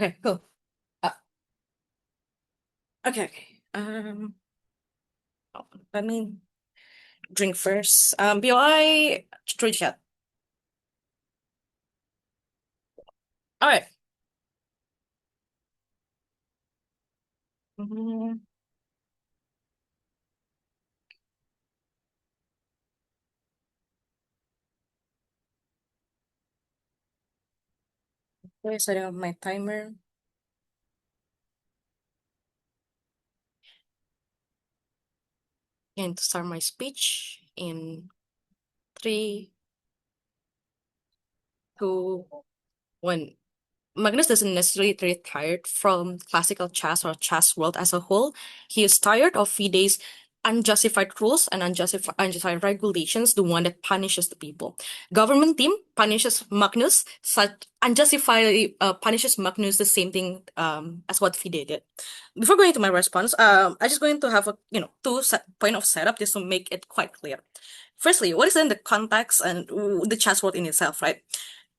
Okay, cool. Uh, okay. Let me drink first. BOI through chat. All right. Mm, okay, setting up my timer. And to start my speech in 3, 2, 1. Magnus doesn't necessarily get tired from classical chess or chess world as a whole. He is tired of FIDE's unjustified rules and unjustified regulations, the one that punishes the people. Government team punishes Magnus, such unjustifiably punishes Magnus the same thing as what FIDE did. Before going to my response, I'm just going to have a point of setup just to make it quite clear. Firstly, what is in the context and the chess world in itself, right?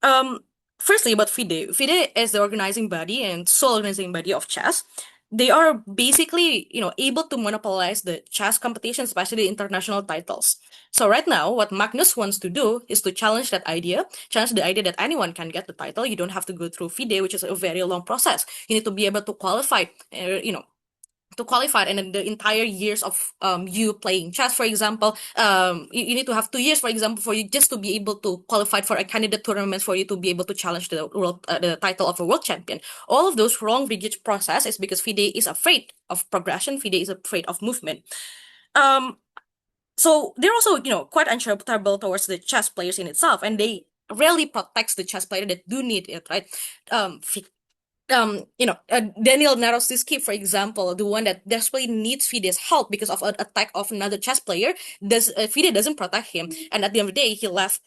Um, Firstly, about FIDE. FIDE is the organizing body and sole organizing body of chess. They are basically, able to monopolize the chess competition, especially international titles. So right now, what Magnus wants to do is to challenge that idea, challenge the idea that anyone can get the title. You don't have to go through FIDE, which is a very long process. You need to be able to qualify, and in the entire years of you playing chess, for example, you need to have 2 years, for example, for you just to be able to qualify for a candidate tournament for you to be able to challenge the title of a world champion. All of those wrong rigid process is because FIDE is afraid of progression. FIDE is afraid of movement. um so they're also quite uncharitable towards the chess players in itself, and they rarely protects the chess player that do need it, right? Daniel Narosiski, for example, the one that desperately needs Fide's help because of an attack of another chess player, Fide doesn't protect him, and at the end of the day, he left.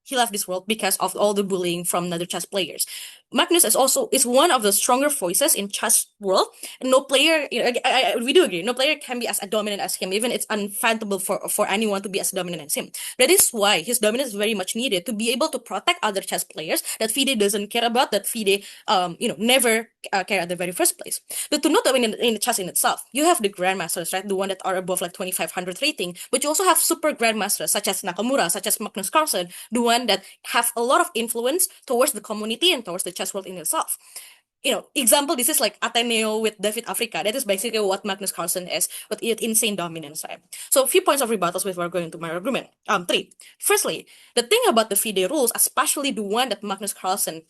He left this world because of all the bullying from other chess players. Magnus is one of the stronger voices in chess world. No player, we do agree, no player can be as dominant as him. Even it's unfathomable for anyone to be as dominant as him. That is why his dominance is very much needed to be able to protect other chess players that FIDE doesn't care about, that FIDE never care at the very first place. But to note that in the chess in itself, you have the grandmasters, right? The one that are above like 2500 rating, but you also have super grandmasters such as Nakamura, such as Magnus Carlsen, the one that have a lot of influence towards the community and towards the chess world in itself. Example, this is like Ateneo with David Africa. That is basically what Magnus Carlsen is, but it insane dominance, right? So a few points of rebuttals before going to my argument. Three. Firstly, the thing about the FIDE rules, especially the one that Magnus Carlsen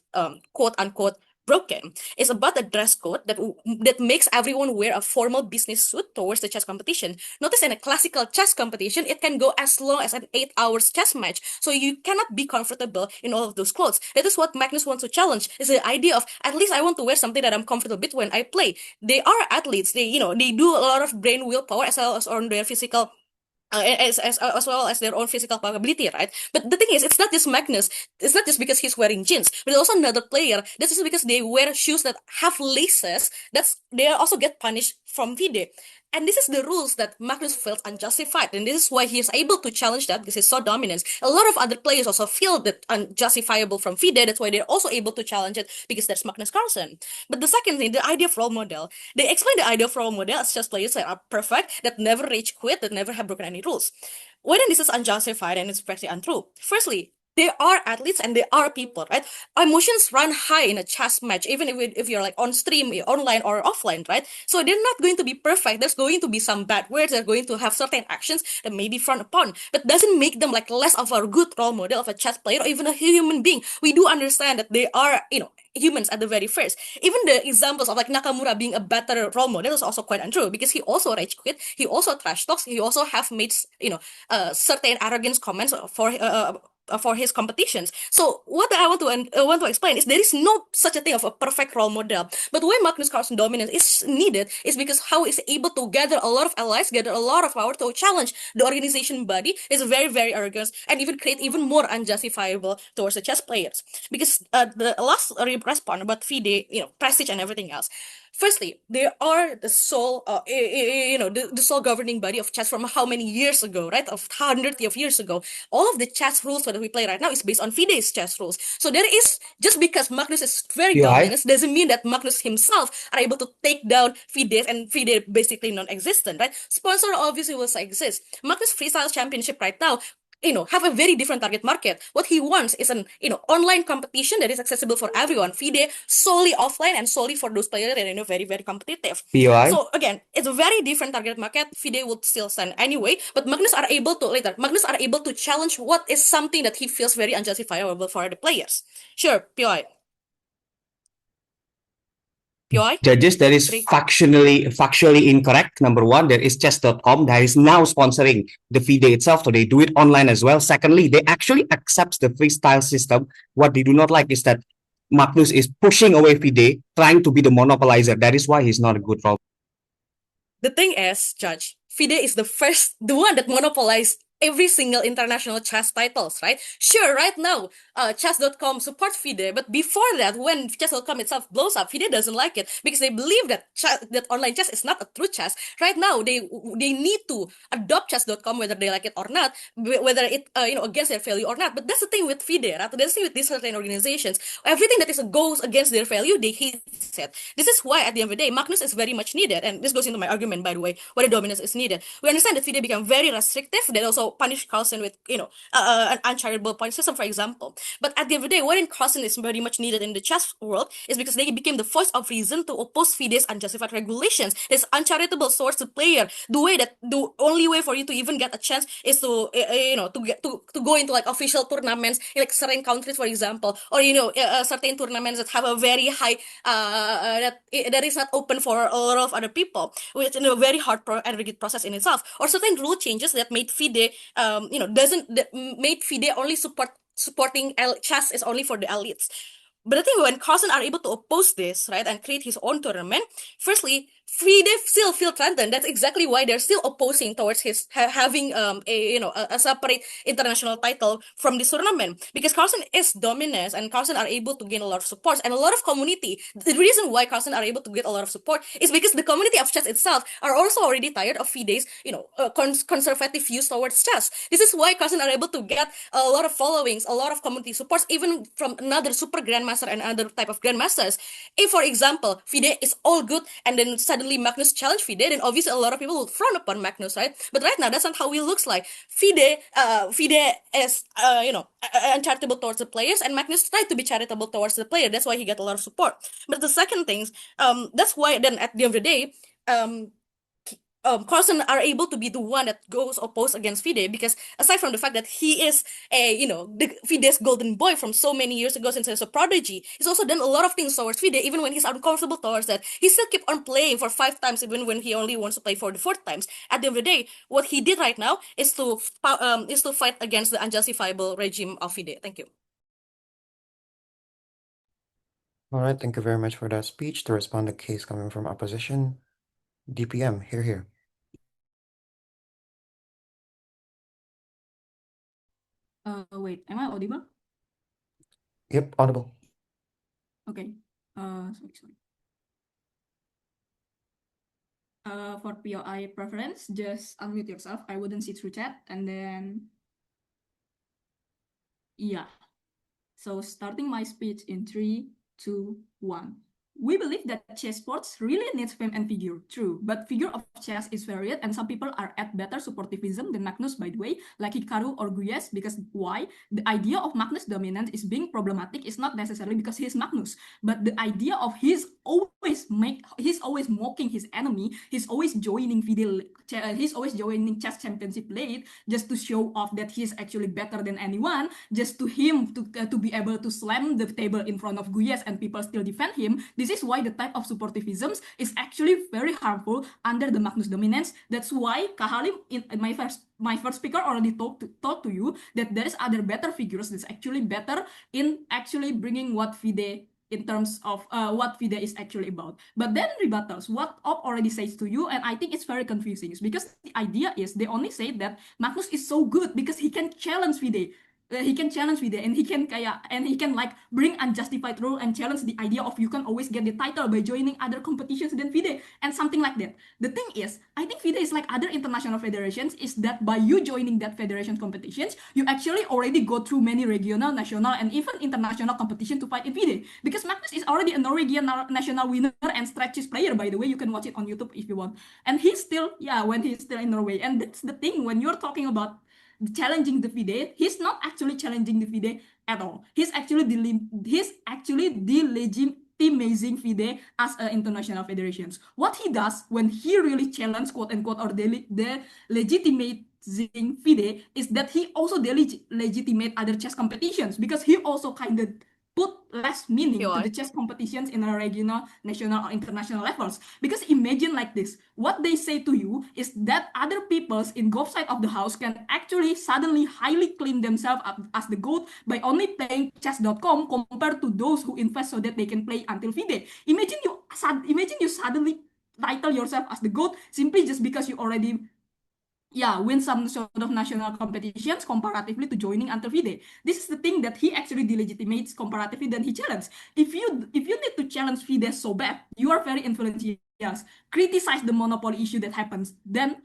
quote unquote broken, is about the dress code that makes everyone wear a formal business suit towards the chess competition. Notice in a classical chess competition, it can go as long as an 8 hours chess match. So you cannot be comfortable in all of those clothes. That is what Magnus wants to challenge, is the idea of at least I want to wear something that I'm comfortable with when I play. They are athletes. They do a lot of brain willpower as well as on their physical as well as their own physical capability, right? But the thing is, it's not just Magnus. It's not just because he's wearing jeans, but there's also another player. This is because they wear shoes that have laces. They also get punished from FIDE. And this is the rules that Magnus felt unjustified, and this is why he is able to challenge that because he's so dominant. A lot of other players also feel that unjustifiable from FIDE. That's why they're also able to challenge it because there's Magnus Carlsen. But the second thing, the idea of role model. They explain the idea of role model as just players that are perfect, that never rage quit, that never have broken any rules. When this is unjustified and it's practically untrue. Firstly, they are athletes and they are people, right? Emotions run high in a chess match, even if you're like on stream, online or offline, right? So they're not going to be perfect. There's going to be some bad words. They're going to have certain actions that may be frowned upon, but doesn't make them like less of a good role model of a chess player or even a human being. We do understand that they are, humans at the very first. Even the examples of like Nakamura being a better role model is also quite untrue because he also rage quit, he also trash talks, he also have made certain arrogance comments for his competitions. So what I want to explain is there is no such a thing of a perfect role model. But why Magnus Carlsen dominance is needed is because how he's able to gather a lot of allies, gather a lot of power to challenge the organization body is very, very arrogant and even create even more unjustifiable towards the chess players. Because the last response about FIDE, prestige and everything else. Firstly, they are the sole, the sole governing body of chess from how many years ago, right? Of hundreds of years ago. All of the chess rules that we play right now is based on FIDE's chess rules. So there is, just because Magnus is very POI? dominant, doesn't mean that Magnus himself are able to take down FIDE, and FIDE basically non-existent, right? Sponsor obviously will exist. Magnus Freestyle Championship right now, have a very different target market. What he wants is an, online competition that is accessible for everyone. FIDE solely offline and solely for those players that are, very, very competitive. POI? So again, it's a very different target market. FIDE would still stand anyway, but Magnus are able to challenge what is something that he feels very unjustifiable for the players. Sure, POI. POI? Judges, that is Three. factually incorrect. Number one, there is chess.com that is now sponsoring the FIDE itself, so they do it online as well. Secondly, they actually accept the freestyle system. What they do not like is that Magnus is pushing away FIDE, trying to be the monopolizer. That is why he's not a good role. The thing is, Judge, FIDE is the one that monopolized every single international chess titles, right? Sure, right now, chess.com supports FIDE, but before that, when chess.com itself blows up, FIDE doesn't like it because they believe that that online chess is not a true chess. Right now, they need to adopt chess.com whether they like it or not, whether it against their value or not. But that's the thing with FIDE, right? That's the thing with these certain organizations. Everything that goes against their value, they hate it. This is why at the end of the day, Magnus is very much needed, and this goes into my argument, by the way, why the dominance is needed. We understand that FIDE became very restrictive. That also punished Carlsen with, an uncharitable point system, for example. But at the end of the day, why Carlsen is very much needed in the chess world is because they became the voice of reason to oppose FIDE's unjustified regulations. This uncharitable source to player. The only way for you to even get a chance is to, to go into like official tournaments in like certain countries, for example, or certain tournaments that have a very high that is not open for a lot of other people, which is a very hard and rigid process in itself, or certain rule changes that made FIDE doesn't that made FIDE only supporting chess is only for the elites. But I think when Carlsen are able to oppose this, right, and create his own tournament, firstly, FIDE still feel threatened. That's exactly why they're still opposing towards his having a separate international title from this tournament, because Carlsen is dominant and Carlsen are able to gain a lot of support and a lot of community. The reason why Carlsen are able to get a lot of support is because the community of chess itself are also already tired of FIDE's conservative views towards chess. This is why Carlsen are able to get a lot of followings, a lot of community supports, even from another super grandmaster and other type of grandmasters. If, for example, FIDE is all good and then suddenly Magnus challenge FIDE, then obviously a lot of people will frown upon Magnus, right? But right now, that's not how it looks like. FIDE is, uncharitable towards the players, and Magnus tried to be charitable towards the player. That's why he got a lot of support. But the second thing, that's why then at the end of the day, Carlsen are able to be the one that goes opposed against FIDE, because aside from the fact that he is the FIDE's golden boy from so many years ago since he was a prodigy, he's also done a lot of things towards FIDE, even when he's uncomfortable towards that. He still keep on playing for 5 times, even when he only wants to play for the 4th times. At the end of the day, what he did right now is to fight against the unjustifiable regime of FIDE. Thank you. All right, thank you very much for that speech. To respond to case coming from opposition, DPM, here. Wait, am I audible? Yep, audible. Okay. Sorry. For POI preference, just unmute yourself. I wouldn't see through chat, and then yeah. So starting my speech in 3, 2, 1. We believe that chess sports really needs fame and figure, true, but figure of chess is varied and some people are at better supportivism than Magnus, by the way, like Hikaru or Guyes, because why? The idea of Magnus dominance is being problematic is not necessarily because he's Magnus, but the idea of he's always mocking his enemy, he's always joining chess championship late just to show off that he's actually better than anyone, just to him to be able to slam the table in front of Guyes and people still defend him. This is why the type of supportivism is actually very harmful under the Magnus dominance. That's why Halim, in my first speaker, already talked to you that there is other better figures that's actually better in actually bringing what FIDE in terms of what FIDE is actually about. But then rebuttals, what Op already says to you, and I think it's very confusing, because the idea is they only say that Magnus is so good because he can challenge FIDE. he can challenge FIDE, and he can like bring unjustified rule and challenge the idea of you can always get the title by joining other competitions than FIDE and something like that. The thing is, I think FIDE is like other international federations, is that by you joining that federation competitions, you actually already go through many regional, national, and even international competition to fight in FIDE. Because Magnus is already a Norwegian national winner and stretches player, by the way. You can watch it on YouTube if you want. And he's still, when he's still in Norway. And that's the thing, when you're talking about challenging the FIDE, he's not actually challenging the FIDE at all. He's actually delegitimizing FIDE as international federations. What he does when he really challenges, quote unquote, or delegitimizing FIDE is that he also delegitimate other chess competitions, because he also kind of put less meaning to the chess competitions in a regional, national, or international levels. Because imagine like this, what they say to you is that other peoples in both side of the house can actually suddenly highly claim themselves as the GOAT by only playing chess.com compared to those who invest so that they can play until FIDE. Imagine you suddenly title yourself as the GOAT simply just because you already win some sort of national competitions comparatively to joining until FIDE. This is the thing that he actually delegitimates comparatively than he challenges. If you need to challenge FIDE so bad, you are very influential. Criticize the monopoly issue that happens. Then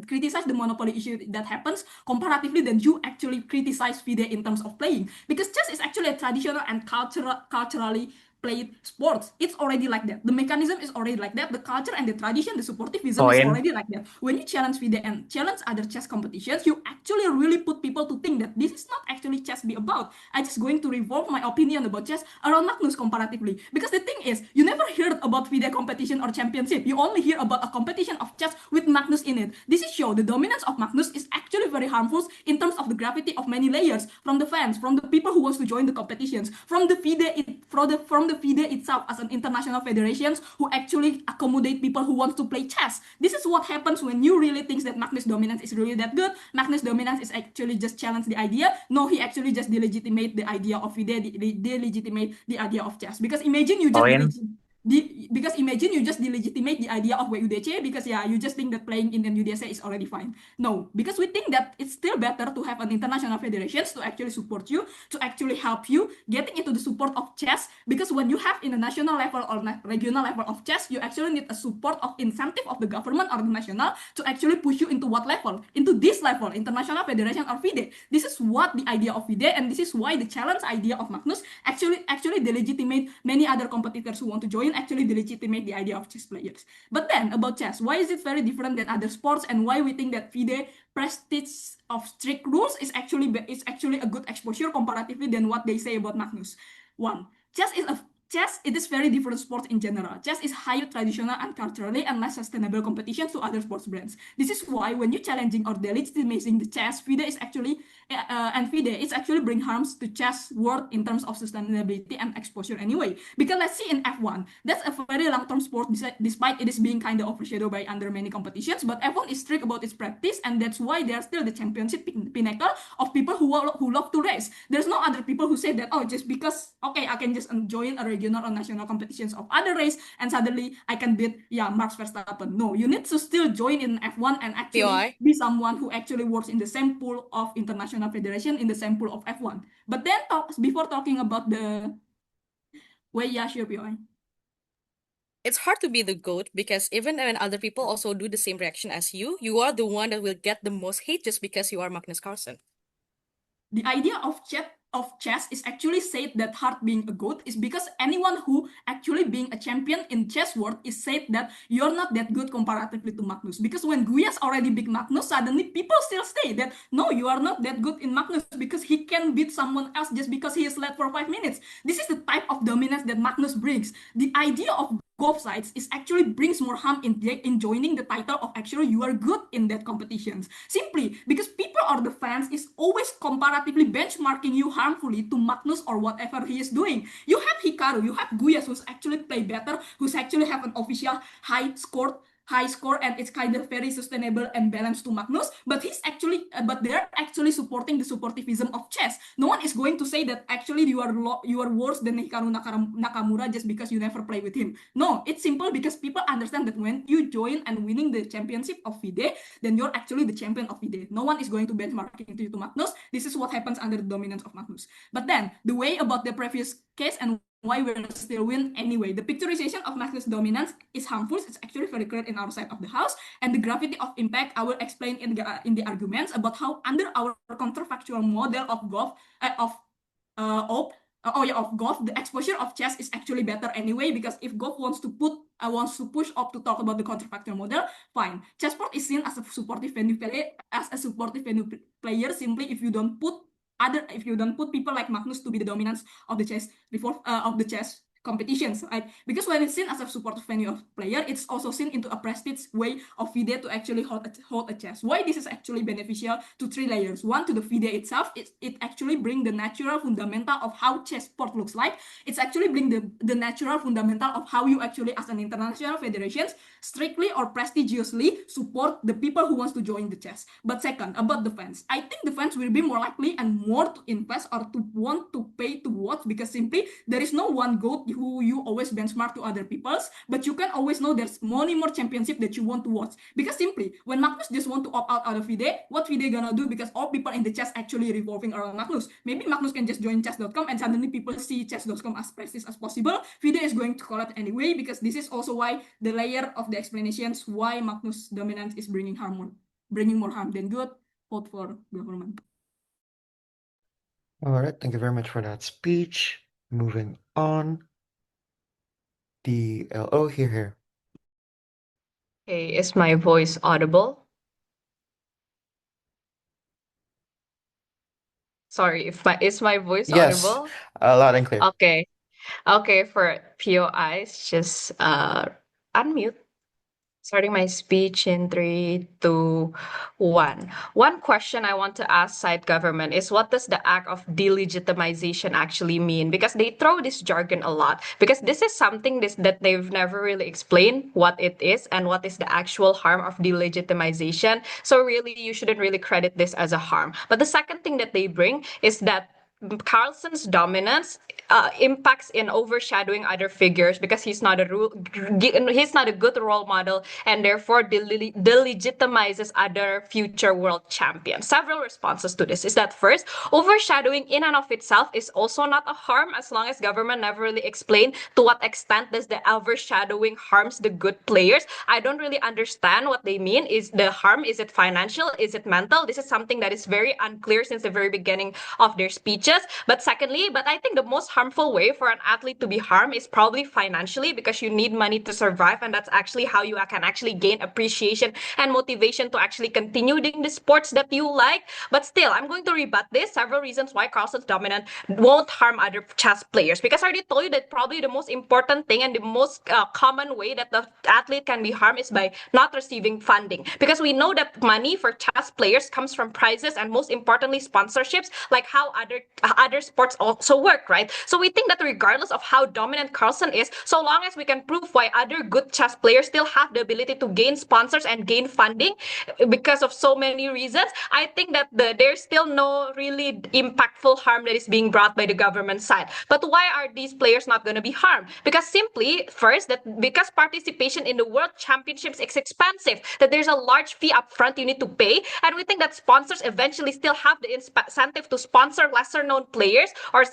criticize the monopoly issue that happens comparatively, then you actually criticize FIDE in terms of playing. Because chess is actually a traditional and culturally played sports. It's already like that. The mechanism is already like that. The culture and the tradition, the supportivism is already like that. When you challenge FIDE and challenge other chess competitions, you actually really put people to think that this is not actually chess be about. I'm just going to revolve my opinion about chess around Magnus comparatively. Because the thing is, you never heard about FIDE competition or championship. You only hear about a competition of chess with Magnus in it. This is show the dominance of Magnus is actually very harmful in terms of the gravity of many layers, from the fans, from the people who wants to join the competitions, from the FIDE, from the FIDE itself as an international federations who actually accommodate people who want to play chess. This is what happens when you really think that Magnus dominance is really that good. Magnus dominance is actually just challenge the idea. No, he actually just delegitimate the idea of FIDE, delegitimate the idea of chess. Because imagine you just delegitimate the idea of WUDC because you just think that playing in UDC is already fine. No, because we think that it's still better to have an international federations to actually support you, to actually help you getting into the support of chess. Because when you have in a national level or regional level of chess, you actually need a support of incentive of the government or the national to actually push you into what level? Into this level, international federation or FIDE. This is what the idea of FIDE, and this is why the challenge idea of Magnus actually delegitimate many other competitors who want to join, actually delegitimate the idea of chess players. But then about chess, why is it very different than other sports, and why we think that FIDE prestige of strict rules is actually a good exposure comparatively than what they say about Magnus? One, chess, it is very different sports in general. Chess is highly traditional and culturally and less sustainable competition to other sports brands. This is why when you challenging or delegitimizing the chess, FIDE is actually it's actually bring harms to chess world in terms of sustainability and exposure anyway. Because let's see in F1, that's a very long-term sport despite it is being kind of overshadowed by under many competitions. But F1 is strict about its practice, and that's why they are still the championship pinnacle of people who love to race. There's no other people who say that just because I can just join a regional or national competitions of other race and suddenly I can beat Max Verstappen. No, you need to still join in F1 and actually be someone who actually works in the same pool of international federation, in the same pool of F1. But then before talking about the sure, POI. It's hard to be the GOAT because even when other people also do the same reaction as you, you are the one that will get the most hate just because you are Magnus Carlsen. The idea of chess is actually said that hard being a GOAT is because anyone who actually being a champion in chess world is said that you're not that good comparatively to Magnus. Because when Guyas already beat Magnus, suddenly people still say that no, you are not that good in Magnus because he can beat someone else just because he is late for 5 minutes. This is the type of dominance that Magnus brings. The idea of both sides is actually brings more harm in joining the title of actually you are good in that competitions. Simply because people or the fans is always comparatively benchmarking you harmfully to Magnus or whatever he is doing. You have Hikaru, you have Guyas who's actually play better, who's actually have an official high score high score and it's kind of very sustainable and balanced to Magnus, but they're actually supporting the supportivism of chess. No one is going to say that actually you are worse than Hikaru Nakamura just because you never play with him. No, it's simple because people understand that when you join and winning the championship of FIDE, then you're actually the champion of FIDE. No one is going to benchmark into you to Magnus. This is what happens under the dominance of Magnus. But then the way about the previous case and why we're still win anyway. The picturization of Magnus' dominance is harmful. It's actually very clear in our side of the house. And the gravity of impact, I will explain in the arguments about how under our counterfactual model of golf, the exposure of chess is actually better anyway, because if golf wants to push up to talk about the counterfactual model, fine. Chessport is seen as a supportive venue player simply if you don't put people like Magnus to be the dominance of the chess competitions, right? Because when it's seen as a supportive venue of player, it's also seen into a prestige way of FIDE to actually hold a chess. Why this is actually beneficial to three layers. One, to the FIDE itself, it actually bring the natural fundamental of how chess sport looks like. It's actually bring the natural fundamental of how you actually, as an international federations, strictly or prestigiously support the people who wants to join the chess. But second, about the fans, I think the fans will be more likely and more to invest or to want to pay to watch, because simply there is no one GOAT who you always benchmark to other people's, but you can always know there's many more championship that you want to watch. Because simply when Magnus just want to opt out of FIDE, what FIDE gonna do? Because all people in the chess actually revolving around Magnus. Maybe Magnus can just join chess.com and suddenly people see chess.com as prestige as possible. FIDE is going to collapse anyway, because this is also why the layer of the explanations why Magnus dominance is bringing more harm than good. Vote for government. All right, thank you very much for that speech. Moving on. DLO here. Hey, is my voice audible? Sorry, is my voice Yes, audible? loud and clear. Okay. Okay, for POIs, just unmute. Starting my speech in 3, 2, 1. One question I want to ask side government is, what does the act of delegitimization actually mean? Because they throw this jargon a lot. Because this is something that they've never really explained what it is and what is the actual harm of delegitimization. So really, you shouldn't really credit this as a harm. But the second thing that they bring is that Carlsen's dominance impacts in overshadowing other figures because he's not a good role model, and therefore delegitimizes other future world champions. Several responses to this is that, first, overshadowing in and of itself is also not a harm, as long as government never really explain to what extent does the overshadowing harms the good players. I don't really understand what they mean. Is the harm, is it financial, is it mental? This is something that is very unclear since the very beginning of their speeches. But secondly, I think the most harmful way for an athlete to be harmed is probably financially, because you need money to survive, and that's actually how you can actually gain appreciation and motivation to actually continue doing the sports that you like. But still, I'm going to rebut this. Several reasons why Carlsen's dominant won't harm other chess players, because I already told you that probably the most important thing and the most common way that the athlete can be harmed is by not receiving funding, because we know that money for chess players comes from prizes and, most importantly, sponsorships, like how other sports also work, right? So we think that regardless of how dominant Carlsen is, so long as we can prove why other good chess players still have the ability to gain sponsors and gain funding because of so many reasons, I think that there's still no really impactful harm that is being brought by the government side. But why are these players not going to be harmed? Because simply, first, that because participation in the world championships is expensive, that there's a large fee up front you need to pay, and we think that sponsors eventually still have the incentive to sponsor lesser known players or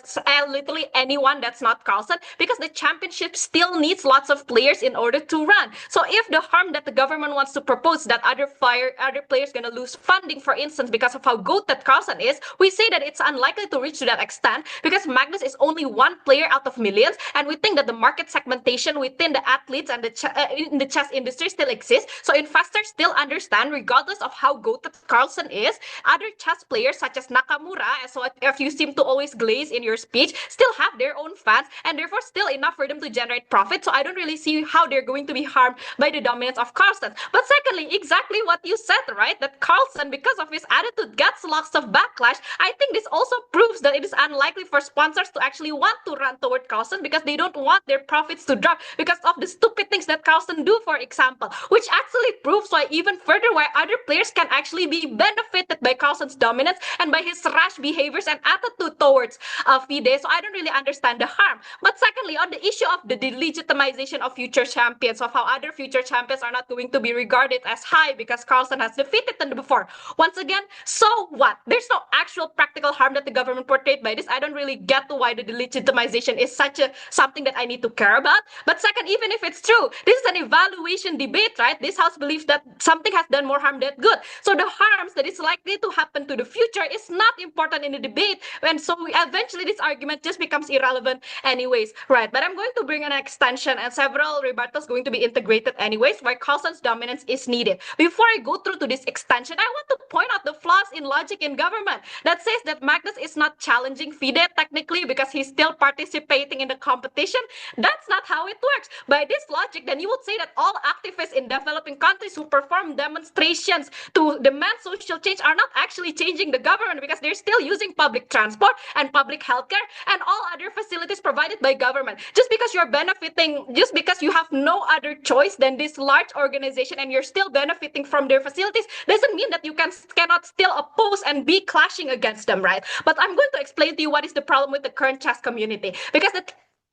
literally anyone that's not Carlsen, because the championship still needs lots of players in order to run. So if the harm that the government wants to propose, that other players gonna lose funding, for instance, because of how good that Carlsen is, we say that it's unlikely to reach to that extent, because Magnus is only one player out of millions, and we think that the market segmentation within the athletes and in the chess industry still exists. So investors still understand, regardless of how good that Carlsen is, other chess players such as Nakamura, so if you see seem to always glaze in your speech still have their own fans and therefore still enough for them to generate profit. So I don't really see how they're going to be harmed by the dominance of Carlsen. But secondly, exactly what you said, right? That Carlsen, because of his attitude, gets lots of backlash. I think this also proves that it is unlikely for sponsors to actually want to run toward Carlsen because they don't want their profits to drop because of the stupid things that Carlsen do, for example, which actually proves why even further why other players can actually be benefited by Carlsen's dominance and by his rash behaviors and attitude towards FIDE. So I don't really understand the harm. But secondly, on the issue of the delegitimization of future champions, of how other future champions are not going to be regarded as high because Carlsen has defeated them before. Once again, so what? There's no actual practical harm that the government portrayed by this. I don't really get to why the delegitimization is such a something that I need to care about. But second, even if it's true, this is an evaluation debate, right? This house believes that something has done more harm than good. So the harms that is likely to happen to the future is not important in the debate. And so eventually this argument just becomes irrelevant anyways, right? But I'm going to bring an extension and several rebuttals going to be integrated anyways, why Carlsen's dominance is needed. Before I go through to this extension, I want to point out the flaws in logic in government that says that Magnus is not challenging FIDE technically because he's still participating in the competition. That's not how it works. By this logic, then you would say that all activists in developing countries who perform demonstrations to demand social change are not actually changing the government because they're still using public transport and public healthcare and all other facilities provided by government. Just because you're benefiting, just because you have no other choice than this large organization and you're still benefiting from their facilities, doesn't mean that you cannot still oppose and be clashing against them, right? But I'm going to explain to you what is the problem with the current chess community, because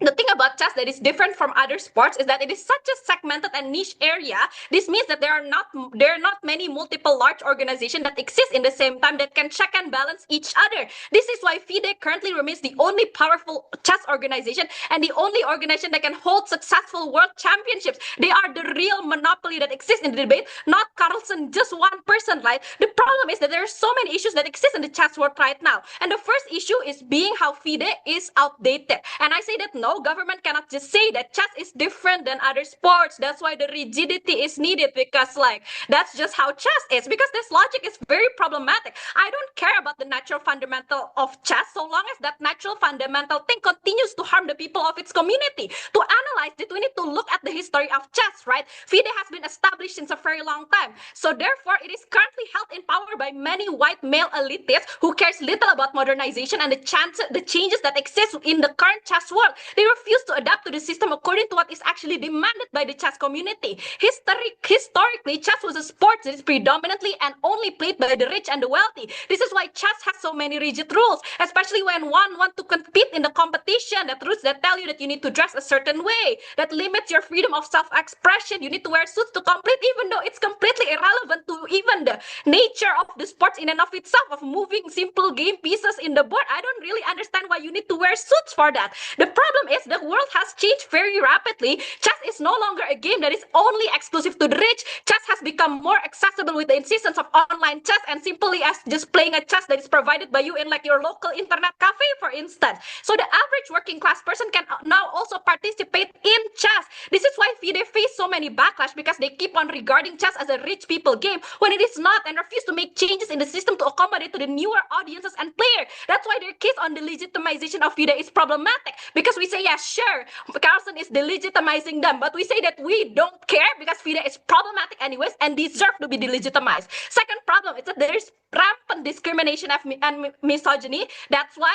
the thing about chess that is different from other sports is that it is such a segmented and niche area. This means that there are not many multiple large organizations that exist in the same time that can check and balance each other. This is why FIDE currently remains the only powerful chess organization and the only organization that can hold successful world championships. They are the real monopoly that exists in the debate, not Carlsen, just one person, right? The problem is that there are so many issues that exist in the chess world right now. And the first issue is being how FIDE is outdated. And I say that no, government cannot just say that chess is different than other sports. That's why the rigidity is needed, because that's just how chess is, because this logic is very problematic. I don't care about the natural fundamental of chess so long as that natural fundamental thing continues to harm the people of its community. To analyze it, we need to look at the history of chess, right? FIDE has been established since a very long time. So therefore, it is currently held in power by many white male elitists who cares little about modernization and the changes that exist in the current chess world. They refuse to adapt to the system according to what is actually demanded by the chess community. Historically, chess was a sport that is predominantly and only played by the rich and the wealthy. This is why chess has so many rigid rules, especially when one wants to compete in the competition. That rules that tell you that you need to dress a certain way, that limits your freedom of self-expression. You need to wear suits to compete, even though it's completely irrelevant to even the nature of the sports in and of itself, of moving simple game pieces in the board. I don't really understand why you need to wear suits for that. The problem is the world has changed very rapidly. Chess is no longer a game that is only exclusive to the rich. Chess has become more accessible with the insistence of online chess and simply as just playing a chess that is provided by you in like your local internet cafe, for instance. So the average working class person can now also participate in chess. This is why FIDE face so many backlash, because they keep on regarding chess as a rich people game when it is not, and refuse to make changes in the system to accommodate to the newer audiences and players. That's why their case on the legitimization of FIDE is problematic, because we say, yeah, sure, Carlsen is delegitimizing them, but we say that we don't care because FIDE is problematic anyways and deserve to be delegitimized. Second problem is that there is rampant discrimination and misogyny. That's why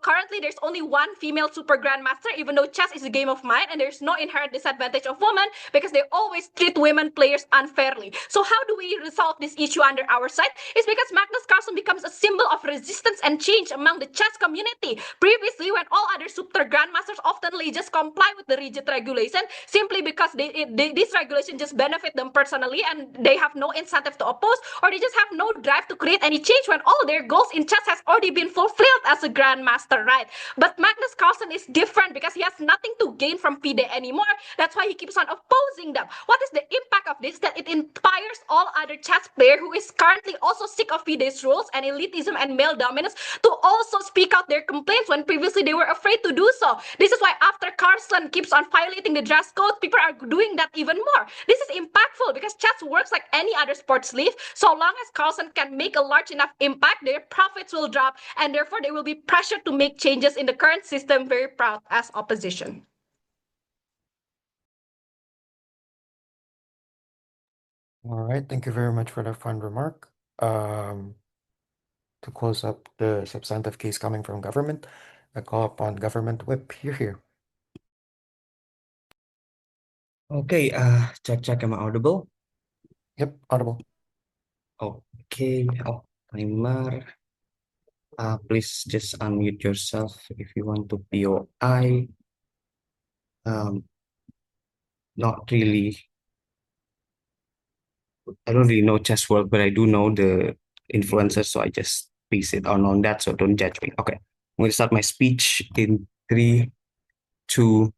currently there's only one female super grandmaster, even though chess is a game of might, and there's no inherent disadvantage of women because they always treat women players unfairly. So how do we resolve this issue under our side? It's because Magnus Carlsen becomes a symbol of resistance and change among the chess community. Previously, when all other super grandmasters oftenly just comply with the rigid regulation simply because this regulation just benefit them personally and they have no incentive to oppose, or they just have no drive to create any change when all their goals in chess has already been fulfilled as a grandmaster, right? But Magnus Carlsen is different because he has nothing to gain from FIDE anymore. That's why he keeps on opposing them. What is the impact of this? That it inspires all other chess players who is currently also sick of FIDE's rules and elitism and male dominance to also speak out their complaints when previously they were afraid to do so. This is why after Carlsen keeps on violating the dress code, people are doing that even more. This is impactful because chess works like any other sports league. So long as Carlsen can make a large enough impact, their profits will drop, and therefore they will be pressured to make changes in the current system, very proud as opposition. All right, thank you very much for that fun remark. To close up the substantive case coming from government, I call upon Government Whip. You're here. Okay, check, am I audible? Yep, audible. Okay, timer. Please just unmute yourself if you want to POI. Not really. I don't really know chess world, but I do know the influencers, so I just base it on that. So don't judge me. Okay, I'm going to start my speech in 3, 2,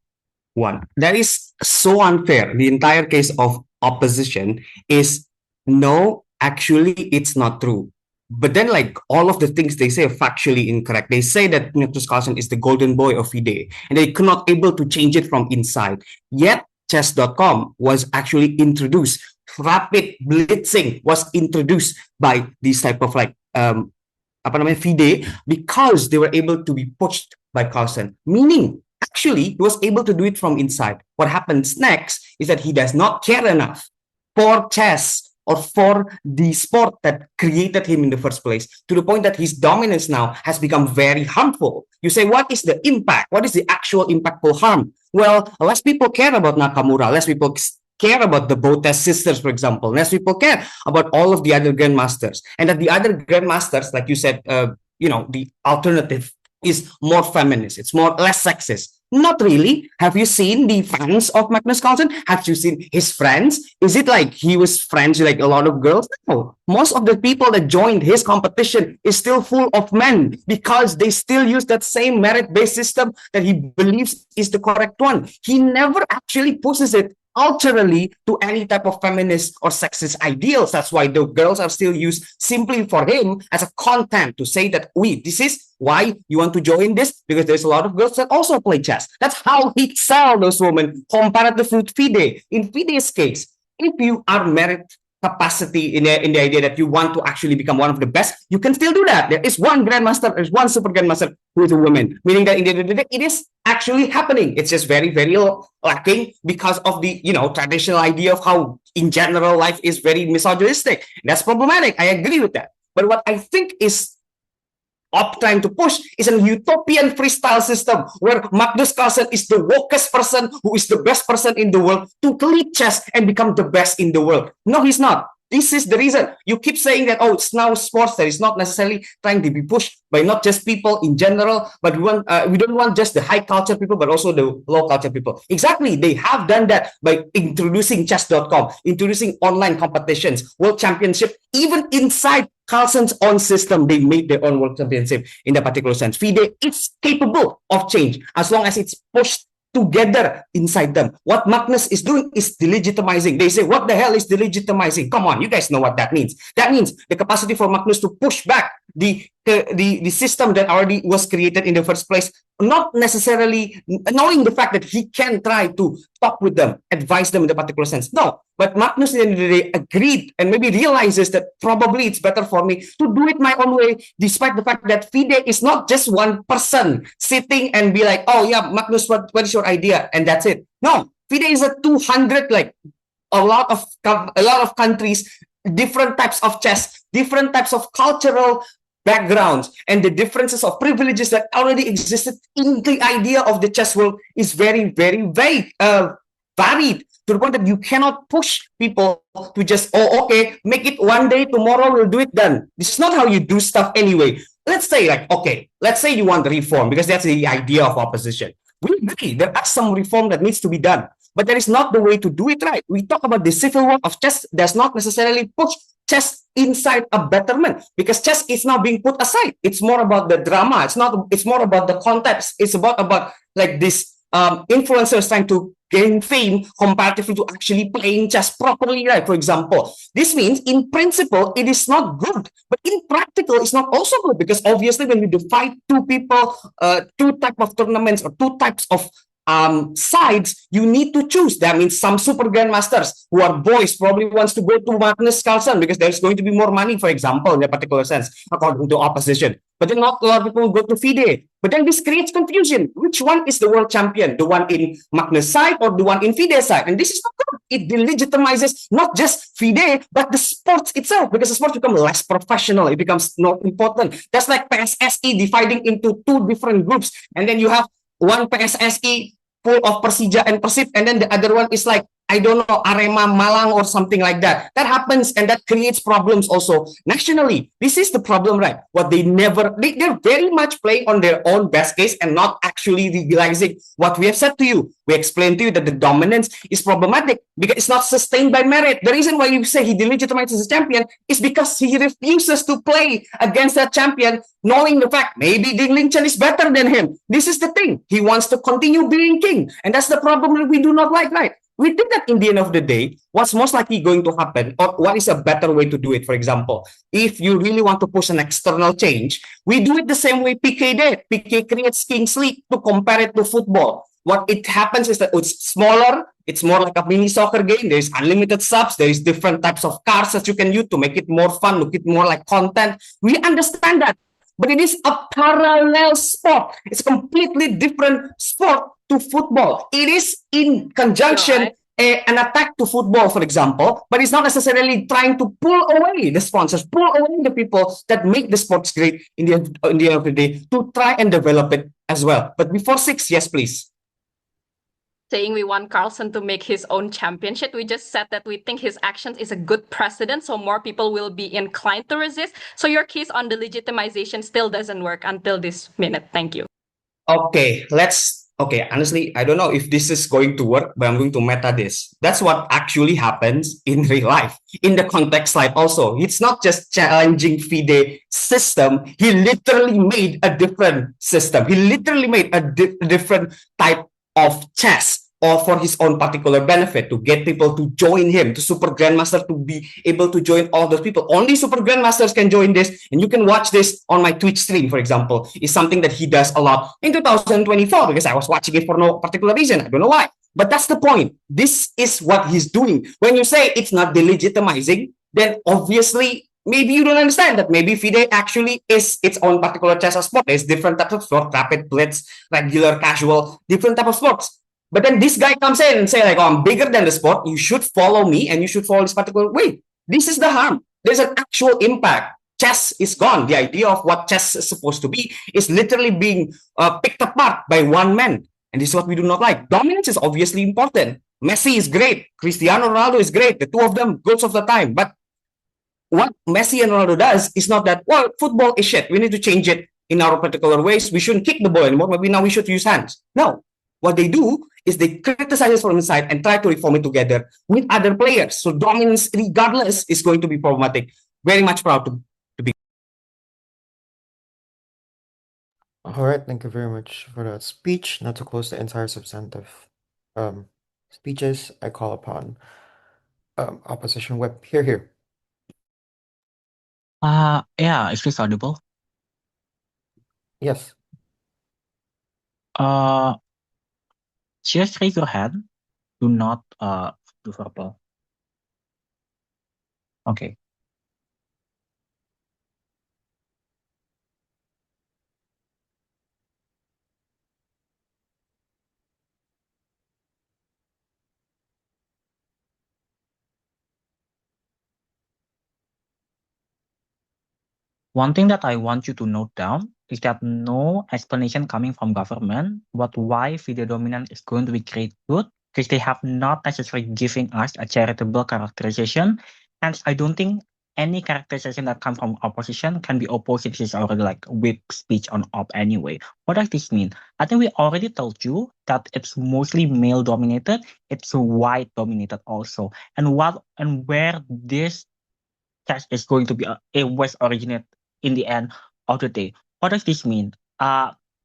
1. That is so unfair. The entire case of opposition is no, actually, it's not true. But then, like, all of the things they say are factually incorrect. They say that Magnus Carlsen is the golden boy of FIDE, and they could not able to change it from inside. Yet, chess.com was actually introduced. Rapid blitzing was introduced by these type of like FIDE because they were able to be pushed by Carlsen. Meaning, actually, he was able to do it from inside. What happens next is that he does not care enough for chess or for the sport that created him in the first place, to the point that his dominance now has become very harmful. You say, what is the impact? What is the actual impactful harm? Well, less people care about Nakamura, less people care about the Botes sisters, for example, less people care about all of the other grandmasters, and that the other grandmasters, like you said, the alternative is more feminist, it's less sexist. Not really. Have you seen the fans of Magnus Carlsen? Have you seen his friends? Is it like he was friends with like a lot of girls? No. Most of the people that joined his competition is still full of men because they still use that same merit-based system that he believes is the correct one. He never actually pushes it culturally to any type of feminist or sexist ideals. That's why the girls are still used simply for him as a content to say that, this is why you want to join this, because there's a lot of girls that also play chess. That's how he sell those women comparatively with FIDE. In FIDE's case, if you are merit capacity in the idea that you want to actually become one of the best, you can still do that. There is one grandmaster, there's one super grandmaster who is a woman, meaning that in the end of the day, it is actually happening. It's just very, very lacking because of the traditional idea of how in general life is very misogynistic. That's problematic. I agree with that. But what I think is trying to push is a utopian freestyle system where Magnus Carlsen is the wokest person who is the best person in the world to lead chess and become the best in the world. No, he's not. This is the reason. You keep saying that, it's now sports that is not necessarily trying to be pushed by not just people in general, but we don't want just the high culture people, but also the low culture people. Exactly. They have done that by introducing chess.com, introducing online competitions, world championship, even inside Carlsen's own system. They made their own world championship in that particular sense. FIDE is capable of change as long as it's pushed together inside them. What Magnus is doing is delegitimizing. They say, what the hell is delegitimizing? Come on, you guys know what that means. That means the capacity for Magnus to push back the system that already was created in the first place, not necessarily knowing the fact that he can try to talk with them, advise them in a particular sense. No, but Magnus at the end of the day agreed and maybe realizes that probably it's better for me to do it my own way, despite the fact that FIDE is not just one person sitting and be like, oh yeah, Magnus, what is your idea? And that's it. No, FIDE is a 200, like a lot of countries, different types of chess, different types of cultural backgrounds, and the differences of privileges that already existed in the idea of the chess world is very, very, very varied, to the point that you cannot push people to just, okay, make it one day, tomorrow we'll do it, done. This is not how you do stuff anyway. Let's say let's say you want reform, because that's the idea of opposition. We agree there are some reform that needs to be done, but that is not the way to do it right. We talk about the civil war of chess does not necessarily push chess inside a betterment, because chess is now being put aside. It's more about the drama. It's more about the context. It's about like this influencers trying to gain fame comparatively to actually playing chess properly, right? For example, this means in principle it is not good, but in practical it's not also good, because obviously when we divide two people, two type of tournaments or two types of sides, you need to choose. That means some super grandmasters who are boys probably wants to go to Magnus Carlsen because there's going to be more money, for example, in a particular sense, according to opposition. But then not a lot of people go to FIDE. But then this creates confusion. Which one is the world champion? The one in Magnus side or the one in FIDE side? And this is not good. It delegitimizes not just FIDE, but the sports itself, because the sports become less professional. It becomes not important. That's like PSSE dividing into two different groups. And then you have one PSSE full of Persija and Persib, and then the other one is like, I don't know, Arema Malang or something like that. That happens, and that creates problems also nationally. This is the problem, right? What they're very much playing on their own best case and not actually realizing what we have said to you. We explained to you that the dominance is problematic because it's not sustained by merit. The reason why you say he delegitimizes the champion is because he refuses to play against that champion, knowing the fact maybe Ding Ling-chen is better than him. This is the thing. He wants to continue being king. And that's the problem that we do not like, right? We think that in the end of the day, what's most likely going to happen, or what is a better way to do it, for example, if you really want to push an external change, we do it the same way PK did. PK creates Kings League to compare it to football. What it happens is that it's smaller, it's more like a mini soccer game, there's unlimited subs, there is different types of cards that you can use to make it more fun, make it more like content. We understand that. But it is a parallel sport. It's a completely different sport to football. It is in conjunction an attack to football, for example, but it's not necessarily trying to pull away the sponsors, pull away the people that make the sports great in the end of the day, to try and develop it as well. But before 6, yes, please. Saying we want Carlsen to make his own championship. We just said that we think his actions is a good precedent, so more people will be inclined to resist. So your case on the legitimization still doesn't work until this minute. Thank you. Okay, honestly, I don't know if this is going to work, but I'm going to meta this. That's what actually happens in real life. In the context slide also, it's not just challenging FIDE system. He literally made a different system. He literally made a different type of chess, or for his own particular benefit, to get people to join him, to super grandmaster to be able to join all those people. Only super grandmasters can join this, and you can watch this on my Twitch stream, for example. Is something that he does a lot in 2024, because I was watching it for no particular reason. I don't know why, but that's the point. This is what he's doing. When you say it's not delegitimizing, then obviously maybe you don't understand that maybe FIDE actually is its own particular chess sport. There's different types of sport: rapid, blitz, regular, casual, different type of sports. But then this guy comes in and say like, oh, I'm bigger than the sport. You should follow me and you should follow this particular way. This is the harm. There's an actual impact. Chess is gone. The idea of what chess is supposed to be is literally being picked apart by one man. And this is what we do not like. Dominance is obviously important. Messi is great. Cristiano Ronaldo is great. The two of them goals of the time. But what Messi and Ronaldo does is not that, well, football is shit. We need to change it in our particular ways. We shouldn't kick the ball anymore. Maybe now we should use hands. No. What they do is they criticize us from inside and try to reform it together with other players. So dominance, regardless, is going to be problematic. Very much proud to be. All right, thank you very much for that speech. Now to close the entire substantive speeches, I call upon opposition whip. Here. Yeah, is this audible? Yes. Just raise your hand. Do not do verbal. Okay. One thing that I want you to note down is that no explanation coming from government about why FIDE dominance is going to be great good, because they have not necessarily giving us a charitable characterization. And I don't think any characterization that comes from opposition can be opposed. This is already like whip speech on op anyway. What does this mean? I think we already told you that it's mostly male dominated, it's white dominated also. And where this test is going to be a was originate in the end of the day. What does this mean?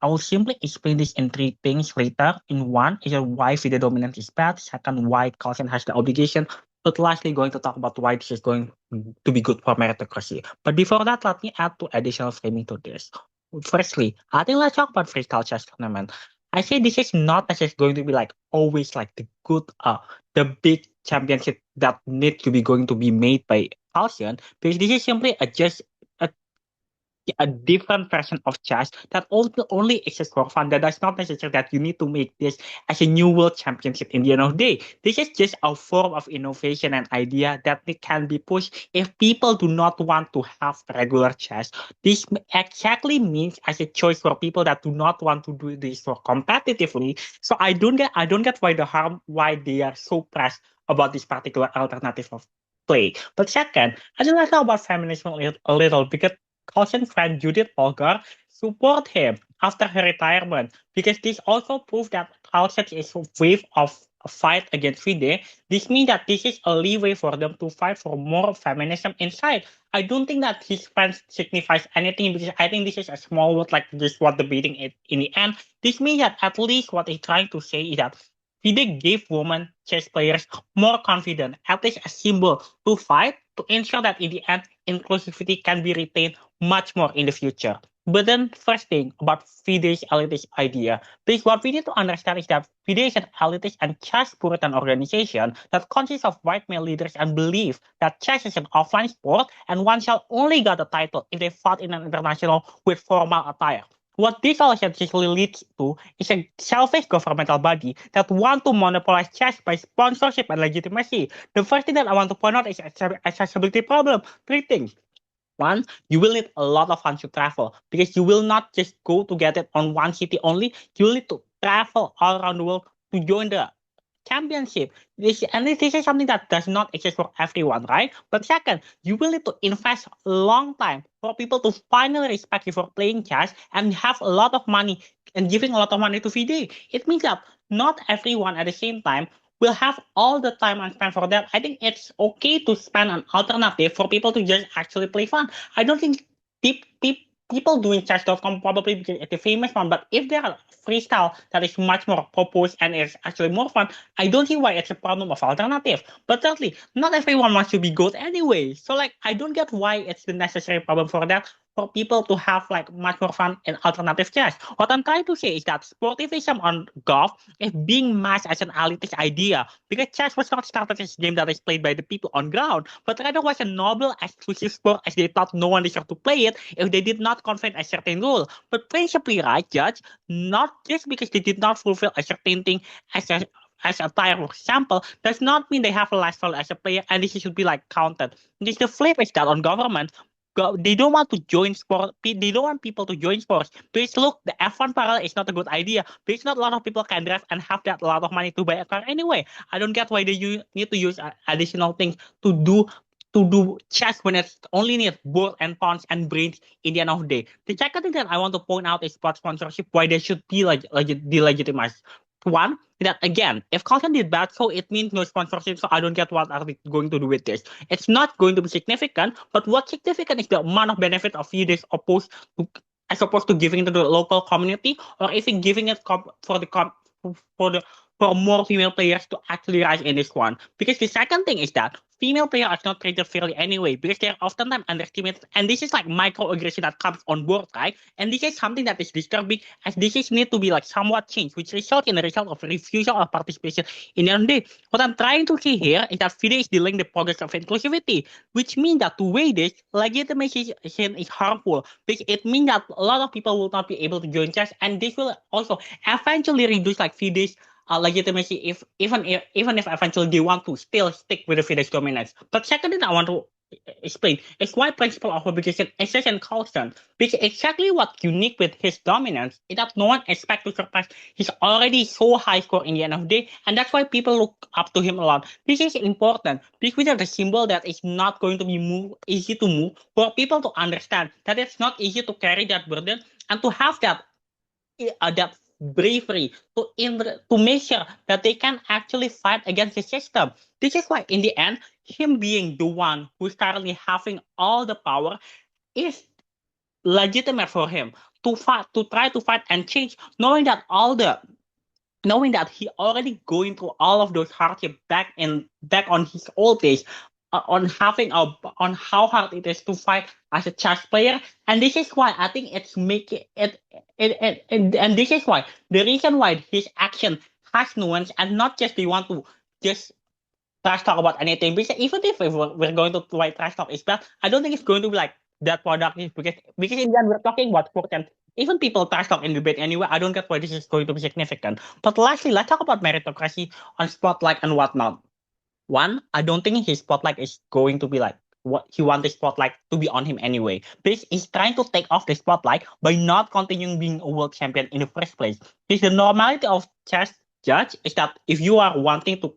I will simply explain this in three things later. In one is why FIDE dominance is bad. Second, why Carlsen has the obligation. But lastly, going to talk about why this is going to be good for meritocracy. But before that, let me add two additional framing to this. Firstly, I think let's talk about freestyle chess tournament. I say this is not necessarily going to be like always like the big championship that need to be going to be made by Carlsen, because this is simply a different version of chess that only exists for fun. That does not necessarily that you need to make this as a new world championship in the end of the day. This is just a form of innovation and idea that it can be pushed if people do not want to have regular chess. This exactly means as a choice for people that do not want to do this for competitively. So I don't get why they are so pressed about this particular alternative of play. But second, I just want to talk about feminism a little because Carlsen friend Judith Polgar support him after her retirement because this also proves that Carlsen is a wave of a fight against FIDE. This means that this is a leeway for them to fight for more feminism inside. I don't think that his friend signifies anything because I think this is a small word like this what debating it in the end. This means that at least what he's trying to say is that FIDE gave women chess players more confidence, at least a symbol to fight to ensure that in the end inclusivity can be retained much more in the future. But then first thing about FIDE's elitist idea, because what we need to understand is that FIDE is an elitist and chess puritan organization that consists of white male leaders and believe that chess is an offline sport and one shall only get the title if they fought in an international with formal attire. What this all essentially leads to is a selfish governmental body that want to monopolize chess by sponsorship and legitimacy. The first thing that I want to point out is accessibility problem. Three things. One, you will need a lot of funds to travel because you will not just go to get it on one city only. You will need to travel all around the world to join the championship. This is something that does not exist for everyone, right? But second, you will need to invest a long time for people to finally respect you for playing chess and have a lot of money and giving a lot of money to FIDE. It means that not everyone at the same time will have all the time and spend for that. I think it's okay to spend an alternative for people to just actually play fun. I don't think people doing chess.com probably because it's a famous one, but if there are freestyle that is much more proposed and is actually more fun, I don't see why it's a problem of alternative. But thirdly, not everyone wants to be good anyway. So like I don't get why it's the necessary problem for that for people to have like much more fun in alternative chess. What I'm trying to say is that sportivism on golf is being masked as an elitist idea because chess was not started as a game that is played by the people on ground, but rather was a noble exclusive sport as they thought no one deserved to play it if they did not confine a certain rule. But principally, right, Judge, not just because they did not fulfill a certain thing as a tire, for example, does not mean they have a less value as a player, and this should be like counted. This the flip is that on government. They don't want to join sport. They don't want people to join sports. Because look, the F1 parallel is not a good idea. Because not a lot of people can drive and have that lot of money to buy a car anyway. I don't get why they need to use additional things to do chess when it's only need board and pawns and brains in the end of the day. The second thing that I want to point out is sport sponsorship, why they should be delegitimized. One, that again, if Carlsen did bad, so it means no sponsorship, so I don't get what are they going to do with this. It's not going to be significant, but what's significant is the amount of benefit of this as opposed to giving it to the local community or even giving it for more female players to actually rise in this one. Because the second thing is that female players are not treated fairly anyway because they're oftentimes underestimated. And this is like microaggression that comes on board, right? And this is something that is disturbing as this is need to be like somewhat changed, which results in the result of refusal of participation in the end. What I'm trying to say here is that FIDE is delaying the progress of inclusivity, which means that to weigh this, legitimation is harmful because it means that a lot of people will not be able to join chess, and this will also eventually reduce like FIDE's legitimacy if even if eventually they want to still stick with the FIDE's dominance. But second thing I want to explain is why principle of obligation exists in Carlsen. Because exactly what's unique with his dominance is that no one expects to surpass his already so high score in the end of the day, and that's why people look up to him a lot. This is important because we are the symbol that is not going to be easy to move for people to understand that it's not easy to carry that burden and to have that bravery to make sure that they can actually fight against the system. This is why, in the end, him being the one who's currently having all the power is legitimate for him to try to fight and change, knowing that he already going through all of those hardship back on his old days, on how hard it is to fight as a chess player. And this is why I think it's making and this is why the reason why his action has nuance and not just they want to just trash talk about anything. Because even if we're going to write trash talk is bad, I don't think it's going to be like that productive, because in the end we're talking about sport, and even people trash talk in debate anyway. I don't get why this is going to be significant. But lastly, let's talk about meritocracy on spotlight and whatnot. One, I don't think his spotlight is going to be like what he wants the spotlight to be on him anyway. Because he's trying to take off the spotlight by not continuing being a world champion in the first place. Because the normality of chess judge is that if you are wanting to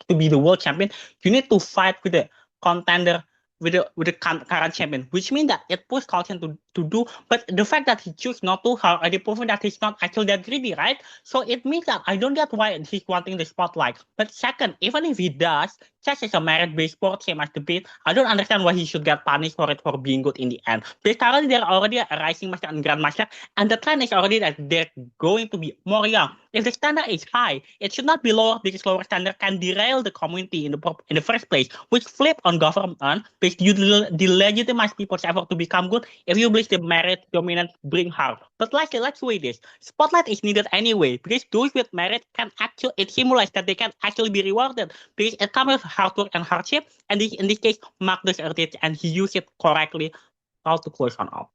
to be the world champion, you need to fight with the contender, with the current champion, which means that it pushes Carlsen to do. But the fact that he chose not to, has already proven that he's not actually that greedy, right? So it means that I don't get why he's wanting the spotlight. But second, even if he does, chess is a merit-based sport, same as debate. I don't understand why he should get punished for it for being good in the end. Because currently they're already a rising master and grandmaster, and the trend is already that they're going to be more young. If the standard is high, it should not be lower, because lower standard can derail the community in the first place, which flip on government, because you delegitimize people's effort to become good if you believe the merit dominant bring harm. But lastly, let's weigh this. Spotlight is needed anyway, because those with merit can actually, it simulates that they can actually be rewarded, because it comes with hard work and hardship, and in this case, Magnus earned it, and he used it correctly. How to close on up.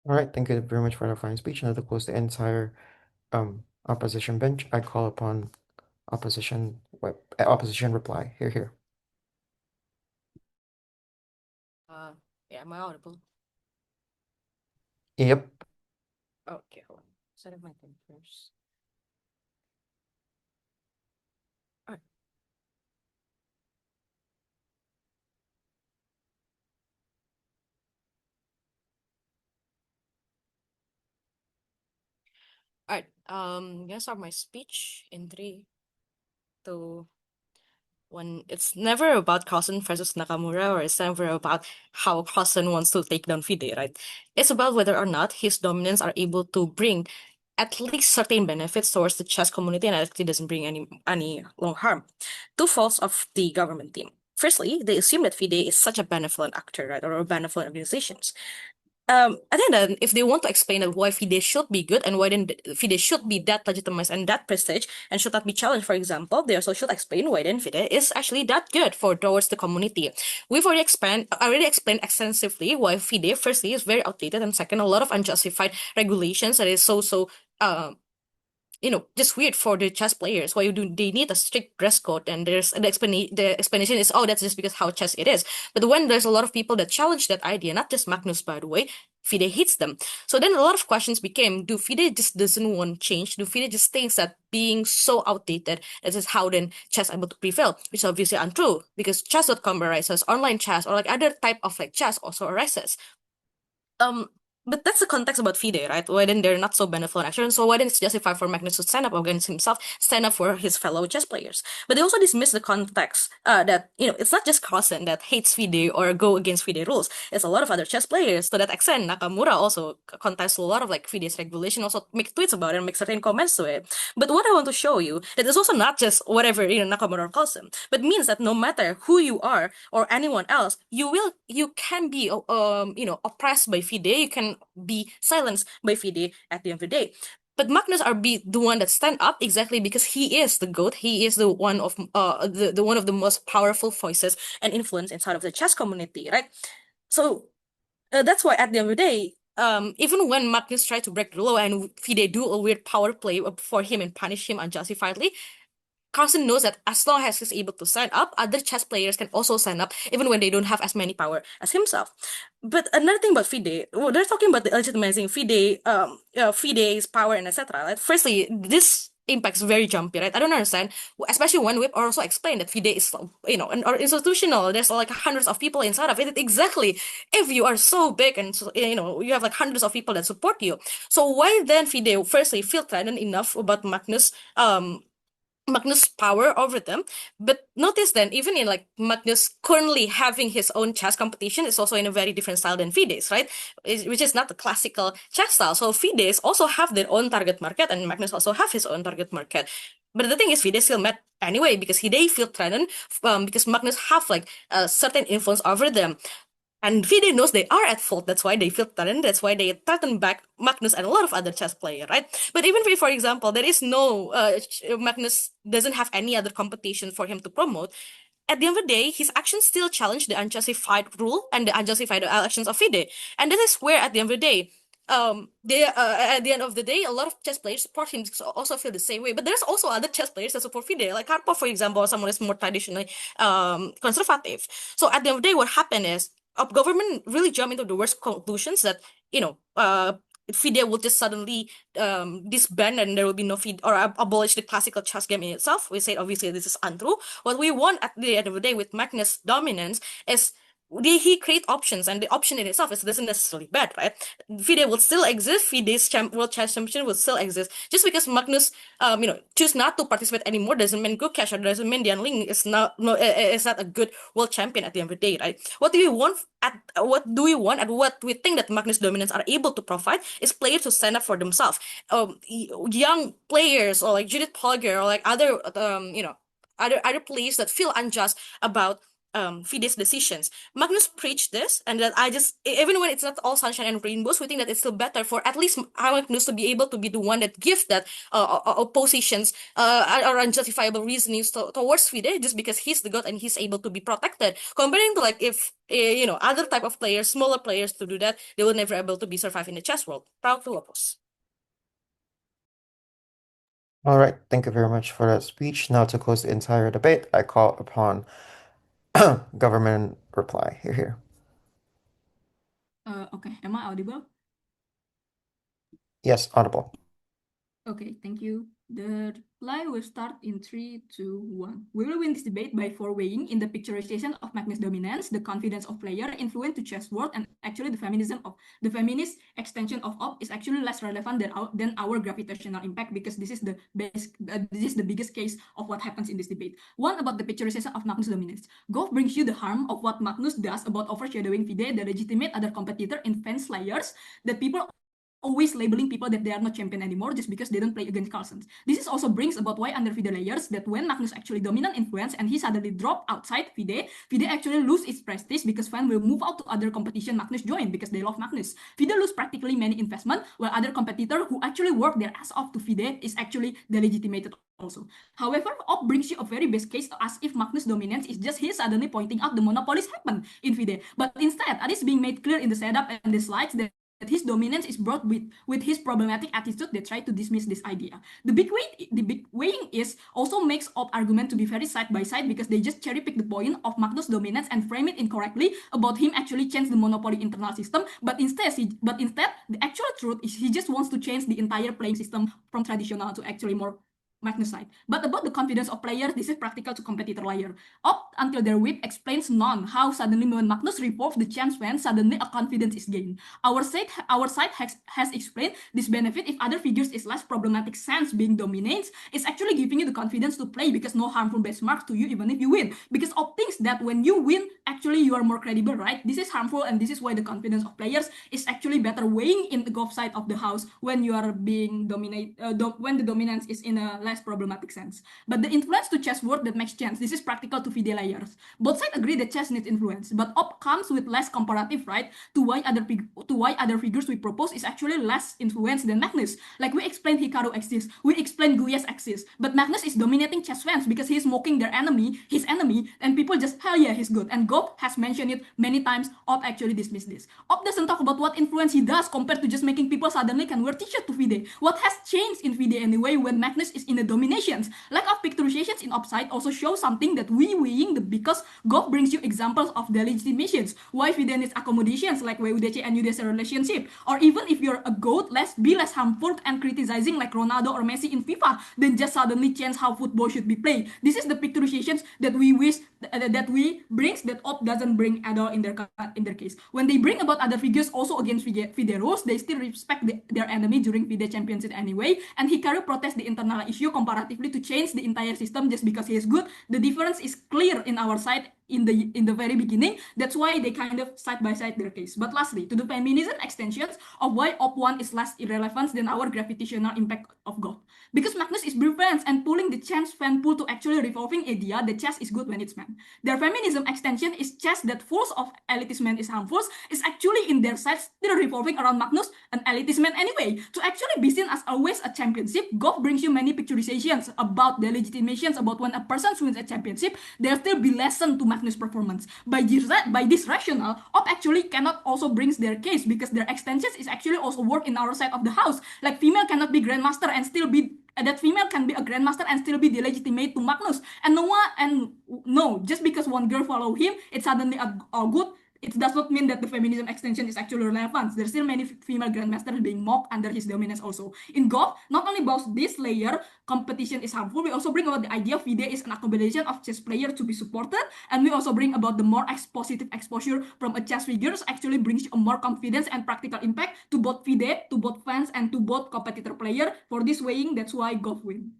All right, thank you very much for that fine speech. Now to close the entire opposition bench, I call upon opposition reply. Here. Yeah, am I audible? Yep. Okay, hold on. Set up my thing first. All right. I'm gonna start my speech in 3, 2, 1. It's never about Carlsen versus Nakamura, or it's never about how Carlsen wants to take down FIDE, right? It's about whether or not his dominance are able to bring at least certain benefits towards the chess community, and actually doesn't bring any long harm. Two faults of the government team. Firstly, they assume that FIDE is such a benevolent actor, right, or a benevolent organizations. I think that if they want to explain that why FIDE should be good and why then FIDE should be that legitimized and that prestige and should not be challenged, for example, they also should explain why then FIDE is actually that good for towards the community. We've already explained extensively why FIDE, firstly, is very outdated, and second, a lot of unjustified regulations that is so just weird for the chess players. Why do they need a strict dress code? And the explanation is, oh, that's just because how chess it is. But when there's a lot of people that challenge that idea, not just Magnus, by the way, FIDE hates them. So then a lot of questions became, do FIDE just doesn't want change? Do FIDE just thinks that being so outdated, this is how then chess able to prevail? Which is obviously untrue, because chess.com arises, online chess, or like other type of like chess also arises. But that's the context about FIDE, right? Why then they're not so benevolent action? So why then it's justified for Magnus to stand up against himself, stand up for his fellow chess players? But they also dismiss the context that it's not just Carlsen that hates FIDE or go against FIDE rules. It's a lot of other chess players. To that extent, Nakamura also contests a lot of like FIDE's regulation, also makes tweets about it and makes certain comments to it. But what I want to show you that it's also not just whatever Nakamura or Carlsen, but means that no matter who you are or anyone else, you can be oppressed by FIDE. You can be silenced by FIDE at the end of the day. But Magnus are be the one that stand up exactly because he is the GOAT. He is the one of the one of the most powerful voices and influence inside of the chess community, right? So that's why at the end of the day, even when Magnus tried to break the law and FIDE do a weird power play for him and punish him unjustifiedly, Carlsen knows that as long as he's able to stand up, other chess players can also stand up, even when they don't have as many power as himself. But another thing about FIDE, well, they're talking about the legitimizing FIDE's power and etc. Right? Firstly, this impact's very jumpy, right? I don't understand, especially when we've also explained that FIDE is, or institutional. There's like hundreds of people inside of it. Exactly, if you are so big and you have like hundreds of people that support you, so why then FIDE firstly feel threatened enough about Magnus Magnus' power over them. But notice then, even in like Magnus currently having his own chess competition, is also in a very different style than FIDE's, right? Which is not the classical chess style. So FIDE's also have their own target market, and Magnus also have his own target market. But the thing is, FIDE still met anyway because they feel threatened because Magnus have like a certain influence over them. And FIDE knows they are at fault. That's why they feel threatened. That's why they threaten back Magnus and a lot of other chess players, right? But even if, for example, there is no Magnus doesn't have any other competition for him to promote. At the end of the day, his actions still challenge the unjustified rule and the unjustified actions of FIDE. And this is where, at the end of the day, they at the end of the day, a lot of chess players support him because also feel the same way. But there's also other chess players that support FIDE, like Karpov, for example, someone is more traditionally conservative. So at the end of the day, what happened is government really jump into the worst conclusions that FIDE will just suddenly disband and there will be no FIDE or abolish the classical chess game in itself. We say obviously this is untrue. What we want at the end of the day with Magnus' dominance is he create options, and the option in itself doesn't necessarily bad, right? FIDE will still exist. FIDE's World Chess Championship will still exist. Just because Magnus, choose not to participate anymore doesn't mean Gukesh or doesn't mean Dian Ling is not a good world champion at the end of the day, right? What do we want and what we think that Magnus dominance are able to provide is players to stand up for themselves. Young players or like Judith Polgar or like other other players that feel unjust about FIDE's decisions. Magnus preached this, and that even when it's not all sunshine and rainbows, we think that it's still better for at least Magnus to be able to be the one that gives that oppositions or unjustifiable reasonings towards FIDE, just because he's the god and he's able to be protected. Comparing to like if other type of players, smaller players to do that, they will never able to be survive in the chess world. Proud to oppose. All right, thank you very much for that speech. Now to close the entire debate, I call upon government reply. Here. Okay, am I audible? Yes, audible. Okay, thank you. The reply will start in 3, 2, 1. We will win this debate by foreweighing in the picturization of Magnus' dominance, the confidence of player, influence to chess world, and actually the feminist extension of op is actually less relevant than our gravitational impact, because this is the biggest case of what happens in this debate. One, about the picturization of Magnus' dominance. Golf brings you the harm of what Magnus does about overshadowing FIDE, the legitimate other competitor in fence layers, that people always labeling people that they are not champion anymore just because they don't play against Carlsen. This is also brings about why under FIDE layers that when Magnus actually dominant influence and he suddenly drop outside FIDE actually lose its prestige because fans will move out to other competition Magnus join because they love Magnus. FIDE lose practically many investment, while other competitor who actually work their ass off to FIDE is actually delegitimated also. However, op brings you a very best case as if Magnus' dominance is just he suddenly pointing out the monopolies happen in FIDE. But instead, it is being made clear in the setup and the slides that his dominance is brought with his problematic attitude that try to dismiss this idea. The big weighing is also makes op argument to be very side by side because they just cherry pick the point of Magnus' dominance and frame it incorrectly about him actually change the monopoly internal system. But instead, the actual truth is he just wants to change the entire playing system from traditional to actually more Magnus side. But about the confidence of players, this is practical to competitor layer. Up until their whip explains none how suddenly when Magnus revolves the chance when suddenly a confidence is gained. Our side has explained this benefit if other figures is less problematic sense being dominates, it's actually giving you the confidence to play because no harmful benchmark to you even if you win. Because Op thinks that when you win, actually you are more credible, right? This is harmful and this is why the confidence of players is actually better weighing in the golf side of the house when you are being when the dominance is in a less problematic sense. But the influence to chess world that makes chance, this is practical to FIDE layers. Both sides agree that chess needs influence, but op comes with less comparative, right? To why other figures we propose is actually less influence than Magnus. Like we explained Hikaru exists, we explained Guyas exists, but Magnus is dominating chess fans because he's mocking his enemy, and people just, hell yeah, he's good. And Gop has mentioned it many times, op actually dismissed this. Op doesn't talk about what influence he does compared to just making people suddenly can wear t-shirt to FIDE. What has changed in FIDE anyway when Magnus is in the dominations? Lack of picturizations in upside also show something that we weighing because Gop brings you examples of delegitimations. Why FIDE needs accommodations like WUDC and UDC relationship. Or even if you're a goat, be less harmful and criticizing like Ronaldo or Messi in FIFA, then just suddenly change how football should be played. This is the picturizations that we wish that we brings that op doesn't bring at all in their case. When they bring about other figures also against FIDE rules, they still respect their enemy during FIDE championship anyway, and Hikaru protests the internal issue ratio comparatively to change the entire system just because he is good. The difference is clear in our side in the very beginning. That's why they kind of side by side their case. But lastly, to the feminism extensions of why Op1 is less irrelevant than our gravitational impact of God. Because Magnus is brilliant and pulling the chess fan pool to actually revolving idea that chess is good when it's man. Their feminism extension is chess that full of elitist man is harmful, is actually in their side still revolving around Magnus, an elitist man anyway. To actually be seen as always a championship, golf brings you many picturizations about the legitimations about when a person wins a championship, there still be lesson to Magnus' performance. By this rationale, Op actually cannot also brings their case because their extensions is actually also work in our side of the house. Like female cannot be grandmaster and still be that female can be a grandmaster and still be delegitimate to Magnus. And no, just because one girl follow him, it's suddenly a good. It does not mean that the feminism extension is actually relevant. There's still many female grandmasters being mocked under his dominance also. In golf, not only about this layer, competition is harmful, we also bring about the idea of FIDE is an accommodation of chess player to be supported, and we also bring about the more positive exposure from a chess figures actually brings a more confidence and practical impact to both FIDE, to both fans, and to both competitor player. For this weighing, that's why golf win.